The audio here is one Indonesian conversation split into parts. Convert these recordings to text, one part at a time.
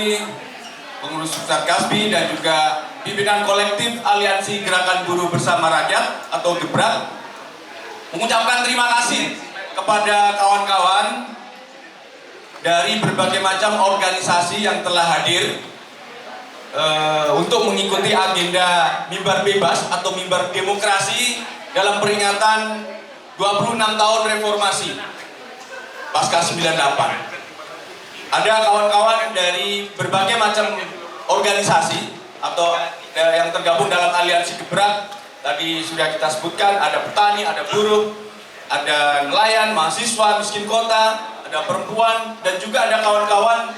Kasbi, pengurus pusat Kasbi, dan juga pimpinan kolektif Aliansi Gerakan Buruh Bersama Rakyat atau GEBRAK, mengucapkan terima kasih kepada kawan-kawan dari berbagai macam organisasi yang telah hadir untuk mengikuti agenda mimbar bebas atau mimbar demokrasi dalam peringatan 26 tahun reformasi pasca 98. Ada kawan-kawan dari berbagai macam organisasi atau yang tergabung dalam aliansi GEBRAK. Tadi sudah kita sebutkan, ada petani, ada buruh, ada nelayan, mahasiswa, miskin kota, ada perempuan, dan juga ada kawan-kawan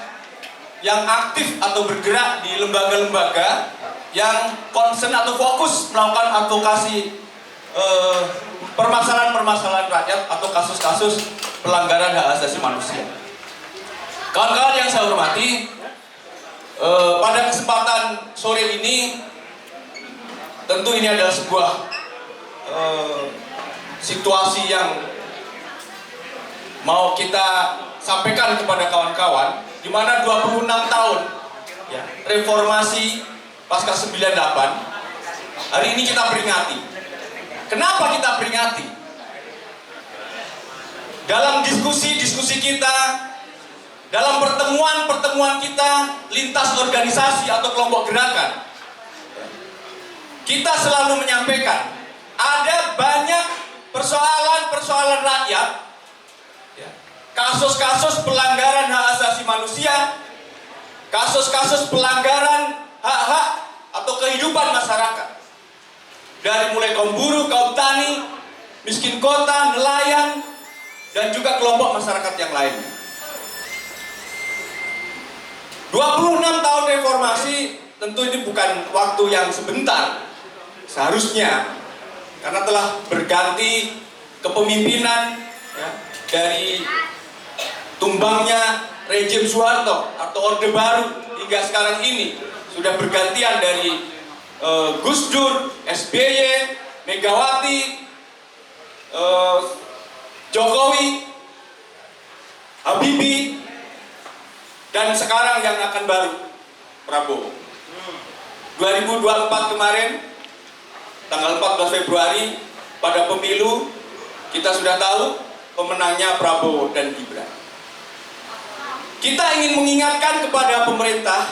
yang aktif atau bergerak di lembaga-lembaga yang concern atau fokus melakukan advokasi permasalahan-permasalahan rakyat atau kasus-kasus pelanggaran hak asasi manusia. Kawan-kawan yang saya hormati, pada kesempatan sore ini tentu ini adalah sebuah situasi yang mau kita sampaikan kepada kawan-kawan, di mana 26 tahun ya, reformasi pasca 98 hari ini kita peringati. Kenapa kita peringati? Dalam diskusi-diskusi kita, dalam pertemuan-pertemuan kita lintas organisasi atau kelompok gerakan, kita selalu menyampaikan ada banyak persoalan-persoalan rakyat, kasus-kasus pelanggaran hak asasi manusia, kasus-kasus pelanggaran hak-hak atau kehidupan masyarakat, dari mulai kaum buruh, kaum tani, miskin kota, nelayan, dan juga kelompok masyarakat yang lain. 26 tahun reformasi tentu ini bukan waktu yang sebentar. Seharusnya, karena telah berganti kepemimpinan ya, dari tumbangnya rejim Soeharto atau Orde Baru hingga sekarang ini sudah bergantian dari Gus Dur, SBY, Megawati, Jokowi, Habibie, dan sekarang yang akan baru Prabowo. 2024 kemarin tanggal 14 Februari pada pemilu kita sudah tahu pemenangnya Prabowo dan Gibran. Kita ingin mengingatkan kepada pemerintah,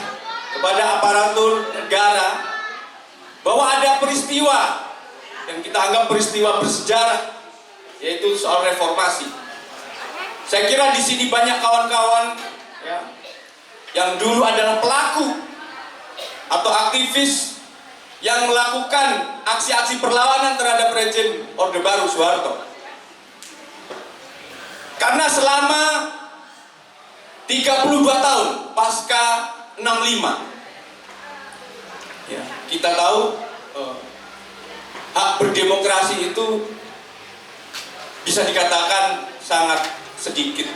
kepada aparatur negara, bahwa ada peristiwa yang kita anggap peristiwa bersejarah, yaitu soal reformasi. Saya kira di sini banyak kawan-kawan ya, yang dulu adalah pelaku atau aktivis yang melakukan aksi-aksi perlawanan terhadap rejim Orde Baru Soeharto. Karena selama 32 tahun pasca 65 ya, kita tahu hak berdemokrasi itu bisa dikatakan sangat sedikit.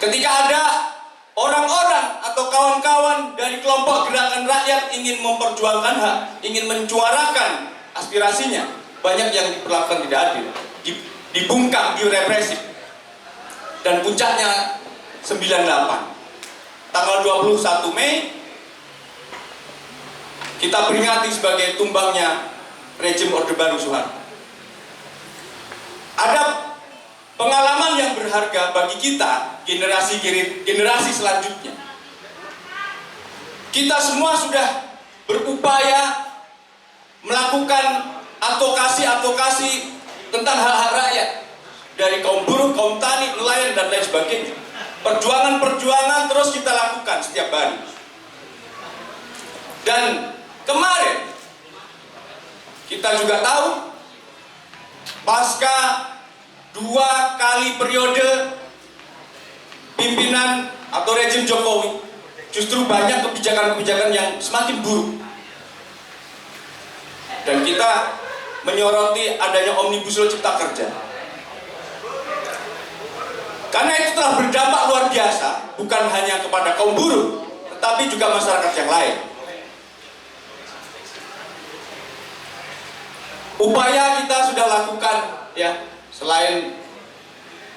Ketika ada orang-orang atau kawan-kawan dari kelompok gerakan rakyat ingin memperjuangkan hak, ingin mencuarakan aspirasinya, banyak yang diperlakukan tidak adil, dibungkam, direpresif. Dan puncaknya 98, tanggal 21 Mei kita peringati sebagai tumbangnya rejim Orde Baru Soeharto. Ada pengalaman yang berharga bagi kita, generasi selanjutnya. Kita semua sudah berupaya melakukan advokasi tentang hak-hak rakyat, dari kaum buruh, kaum tani, nelayan, dan lain sebagainya. Perjuangan terus kita lakukan setiap hari. Dan kemarin kita juga tahu pasca 2 kali periode pimpinan atau rejim Jokowi, justru banyak kebijakan-kebijakan yang semakin buruk. Dan kita menyoroti adanya Omnibus Law Cipta Kerja. Karena itu telah berdampak luar biasa, bukan hanya kepada kaum buruh, tetapi juga masyarakat yang lain. Upaya kita sudah lakukan ya, selain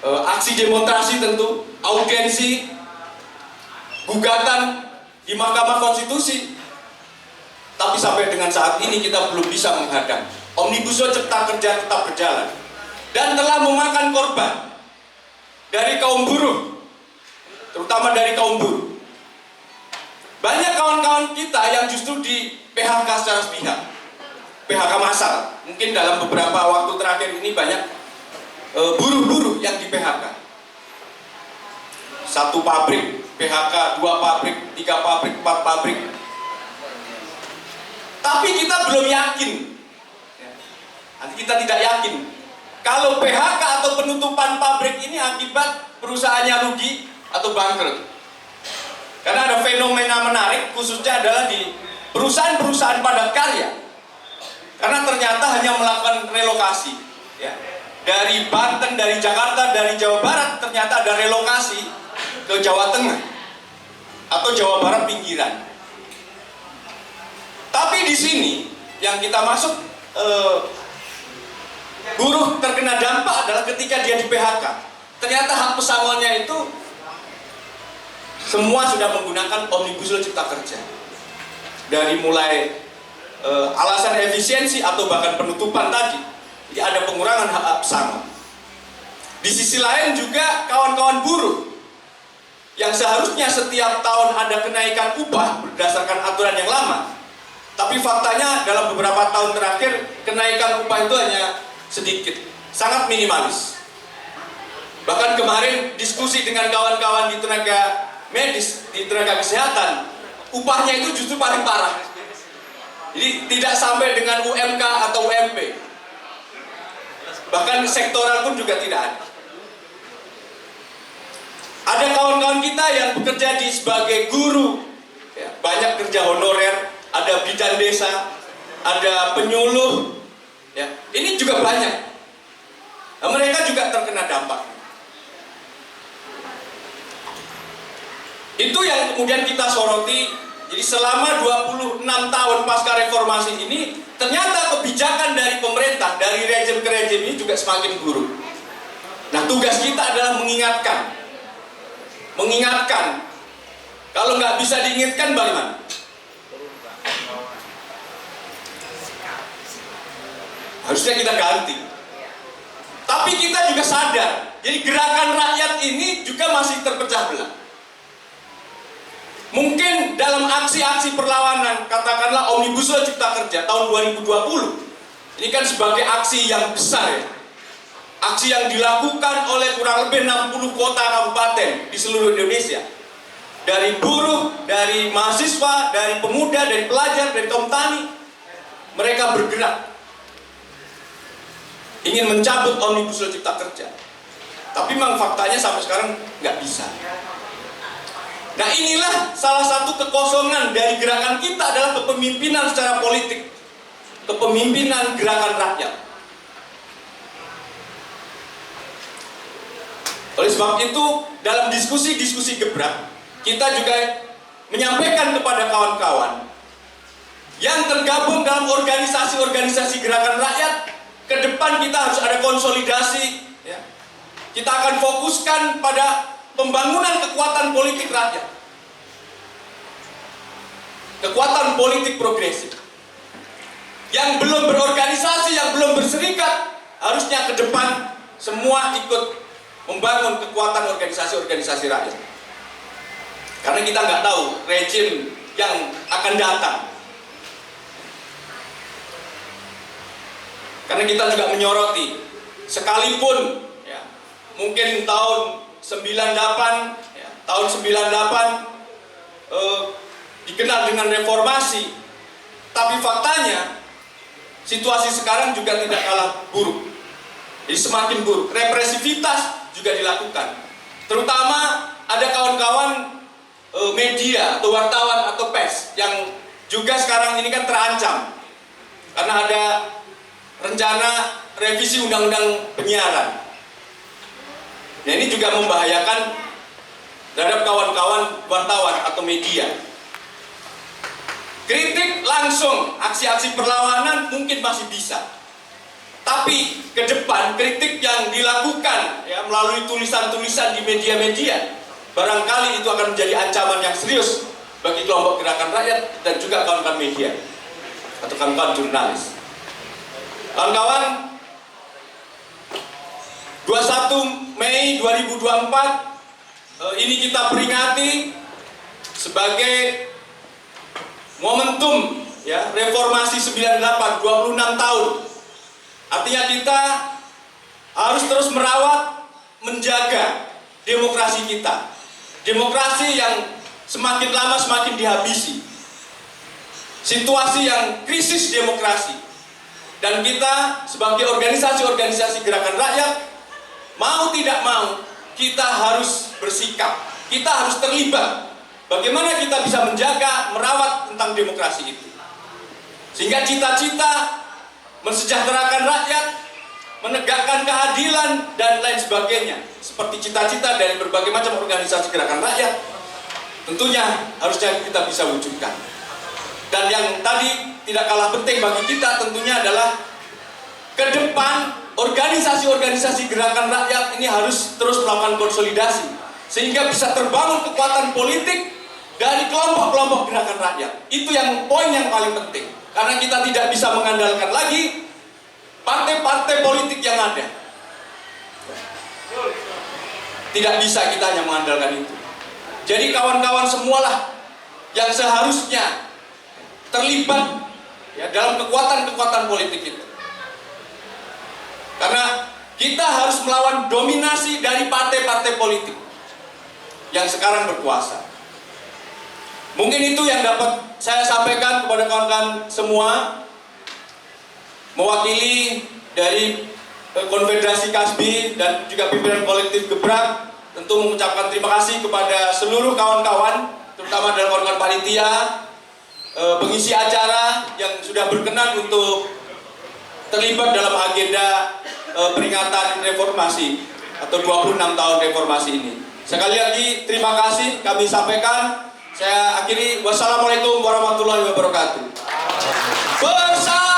aksi demonstrasi tentu, audiensi, gugatan di Mahkamah Konstitusi. Tapi sampai dengan saat ini kita belum bisa menghadang. Omnibus Law Cipta Kerja tetap berjalan dan telah memakan korban dari kaum buruh, terutama dari kaum buruh. Banyak kawan-kawan kita yang justru di PHK secara sepihak, PHK massal. Mungkin dalam beberapa waktu terakhir ini banyak buruh-buruh yang di PHK. 1 pabrik PHK, 2 pabrik, 3 pabrik, 4 pabrik. Tapi kita belum yakin, nanti kita tidak yakin kalau PHK atau penutupan pabrik ini akibat perusahaannya rugi atau bangkrut. Karena ada fenomena menarik, khususnya adalah di perusahaan-perusahaan padat karya. Karena ternyata hanya melakukan relokasi, ya. Dari Banten, dari Jakarta, dari Jawa Barat, ternyata ada relokasi ke Jawa Tengah atau Jawa Barat pinggiran. Tapi di sini yang kita masuk, buruh terkena dampak adalah ketika dia di PHK. Ternyata hak pesangonnya itu semua sudah menggunakan Omnibus Law Cipta Kerja. Dari mulai alasan efisiensi atau bahkan penutupan tadi, jadi ada pengurangan hak pesangon. Di sisi lain juga kawan-kawan buruh yang seharusnya setiap tahun ada kenaikan upah berdasarkan aturan yang lama, tapi faktanya dalam beberapa tahun terakhir kenaikan upah itu hanya sedikit, sangat minimalis. Bahkan kemarin diskusi dengan kawan-kawan di tenaga medis, di tenaga kesehatan, upahnya itu justru paling parah. Jadi tidak sampai dengan UMK atau UMP. Bahkan sektoral pun juga tidak ada. Ada kawan-kawan kita yang bekerja sebagai guru, ya, banyak kerja honorer, ada bidan desa, ada penyuluh, ya, ini juga banyak. Nah, mereka juga terkena dampak. Itu yang kemudian kita soroti. Jadi selama 26 tahun pasca reformasi ini, ternyata kebijakan dari pemerintah, dari rejim ke rejim ini juga semakin buruk. Nah, tugas kita adalah mengingatkan. Kalau nggak bisa diingatkan, bagaimana? Harusnya kita ganti. Tapi kita juga sadar, jadi gerakan rakyat ini juga masih terpecah belah. Mungkin dalam aksi-aksi perlawanan, katakanlah Omnibus Law Cipta Kerja tahun 2020, ini kan sebagai aksi yang besar, ya. Aksi yang dilakukan oleh kurang lebih 60 kota kabupaten di seluruh Indonesia. Dari buruh, dari mahasiswa, dari pemuda, dari pelajar, dari kaum tani, mereka bergerak ingin mencabut Omnibus Law Cipta Kerja. Tapi memang faktanya sampai sekarang nggak bisa. Nah, inilah salah satu kekosongan dari gerakan kita adalah kepemimpinan secara politik, kepemimpinan gerakan rakyat. Oleh sebab itu, dalam diskusi-diskusi gebrak, kita juga menyampaikan kepada kawan-kawan yang tergabung dalam organisasi-organisasi gerakan rakyat, ke depan kita harus ada konsolidasi, ya. Kita akan fokuskan pada pembangunan kekuatan politik rakyat, kekuatan politik progresif. Yang belum berorganisasi, yang belum berserikat, harusnya ke depan semua ikut membangun kekuatan organisasi-organisasi rakyat. Karena kita nggak tahu rejim yang akan datang. Karena kita juga menyoroti, sekalipun ya, mungkin tahun 98, ya, tahun 98 dikenal dengan reformasi, tapi faktanya situasi sekarang juga tidak kalah buruk. Jadi semakin buruk, represivitas juga dilakukan. Terutama ada kawan-kawan media atau wartawan atau pers yang juga sekarang ini kan terancam karena ada rencana revisi undang-undang penyiaran. Nah, ini juga membahayakan terhadap kawan-kawan wartawan atau media. Kritik langsung, aksi-aksi perlawanan mungkin masih bisa. Tapi ke depan kritik yang dilakukan ya melalui tulisan-tulisan di media-media barangkali itu akan menjadi ancaman yang serius bagi kelompok gerakan rakyat dan juga kawan-kawan media atau kawan-kawan jurnalis. Kawan-kawan, 21 Mei 2024 ini kita peringati sebagai momentum ya reformasi 98, 26 tahun. Artinya kita harus terus merawat, menjaga demokrasi kita. Demokrasi yang semakin lama semakin dihabisi. Situasi yang krisis demokrasi. Dan kita sebagai organisasi-organisasi gerakan rakyat, mau tidak mau, kita harus bersikap. Kita harus terlibat. Bagaimana kita bisa menjaga, merawat tentang demokrasi itu. Sehingga cita-cita mensejahterakan rakyat, menegakkan keadilan, dan lain sebagainya. Seperti cita-cita dari berbagai macam organisasi gerakan rakyat, tentunya harusnya kita bisa wujudkan. Dan yang tadi tidak kalah penting bagi kita tentunya adalah ke depan organisasi-organisasi gerakan rakyat ini harus terus melakukan konsolidasi. Sehingga bisa terbangun kekuatan politik dari kelompok-kelompok gerakan rakyat. Itu yang poin yang paling penting. Karena kita tidak bisa mengandalkan lagi partai-partai politik yang ada. Tidak bisa kita hanya mengandalkan itu. Jadi kawan-kawan semualah yang seharusnya terlibat ya, dalam kekuatan-kekuatan politik itu. Karena kita harus melawan dominasi dari partai-partai politik yang sekarang berkuasa. Mungkin itu yang dapat saya sampaikan kepada kawan-kawan semua, mewakili dari Konfederasi Kasbi dan juga pimpinan kolektif Gebrak. Tentu mengucapkan terima kasih kepada seluruh kawan-kawan, terutama dari kawan-kawan panitia, pengisi acara yang sudah berkenan untuk terlibat dalam agenda peringatan reformasi atau 26 tahun reformasi ini. Sekali lagi terima kasih kami sampaikan. Saya akhiri, wassalamualaikum warahmatullahi wabarakatuh. Bersama